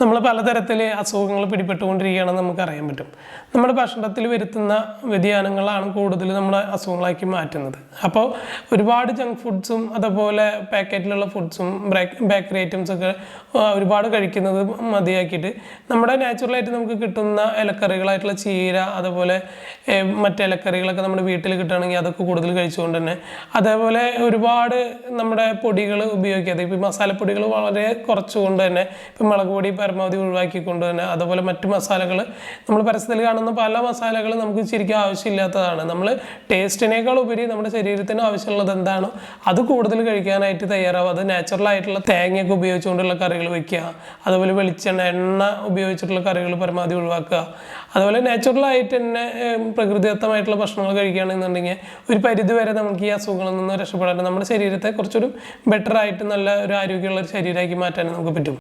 നമ്മൾ പലതരത്തിൽ അസുഖങ്ങൾ പിടിപെട്ടുകൊണ്ടിരിക്കുകയാണെന്ന് നമുക്കറിയാൻ പറ്റും. നമ്മുടെ ഭക്ഷണത്തിൽ വരുത്തുന്ന വ്യതിയാനങ്ങളാണ് കൂടുതൽ നമ്മുടെ അസുഖങ്ങളാക്കി മാറ്റുന്നത്. അപ്പോൾ ഒരുപാട് ജങ്ക് ഫുഡ്സും അതുപോലെ പാക്കറ്റിലുള്ള ഫുഡ്സും ബേക്കറി ഐറ്റംസൊക്കെ ഒരുപാട് കഴിക്കുന്നത് മതിയാക്കിയിട്ട് നമ്മുടെ നാച്ചുറലായിട്ട് നമുക്ക് കിട്ടുന്ന ഇലക്കറികളായിട്ടുള്ള ചീര അതുപോലെ മറ്റ് ഇലക്കറികളൊക്കെ നമ്മുടെ വീട്ടിൽ കിട്ടുകയാണെങ്കിൽ അതൊക്കെ കൂടുതൽ കഴിച്ചുകൊണ്ട് തന്നെ, അതേപോലെ ഒരുപാട് നമ്മുടെ പൊടികൾ ഉപയോഗിക്കാതെ ഇപ്പോൾ മസാലപ്പൊടികൾ വളരെ കുറച്ചുകൊണ്ട് തന്നെ, ഇപ്പം മുളക് പൊടി പരമാവധി ഒഴിവാക്കിക്കൊണ്ട് തന്നെ, അതുപോലെ മറ്റു മസാലകൾ നമ്മൾ പരസ്യത്തിൽ കാണുന്ന പല മസാലകൾ നമുക്ക് ശരിക്കും ആവശ്യമില്ലാത്തതാണ്. നമ്മൾ ടേസ്റ്റിനേക്കാൾ ഉപരി നമ്മുടെ ശരീരത്തിന് ആവശ്യമുള്ളത് എന്താണോ അത് കൂടുതൽ കഴിക്കാനായിട്ട് തയ്യാറാവും. അത് നാച്ചുറലായിട്ടുള്ള തേങ്ങയൊക്കെ ഉപയോഗിച്ചുകൊണ്ടുള്ള കറികൾ വയ്ക്കുക, അതുപോലെ വെളിച്ചെണ്ണ എണ്ണ ഉപയോഗിച്ചിട്ടുള്ള കറികൾ പരമാവധി ഒഴിവാക്കുക. അതുപോലെ നാച്ചുറലായിട്ട് തന്നെ പ്രകൃതിദത്തമായിട്ടുള്ള ഭക്ഷണങ്ങൾ കഴിക്കുകയാണെന്നുണ്ടെങ്കിൽ ഒരു പരിധി വരെ നമുക്ക് ഈ അസുഖങ്ങളിൽ നിന്ന് രക്ഷപ്പെടാൻ നമ്മുടെ ശരീരത്തെ കുറച്ചൊരു ബെറ്ററായിട്ട് നല്ല ഒരു ആരോഗ്യമുള്ള ഒരു ശരീരമാക്കി മാറ്റാൻ നമുക്ക് പറ്റും.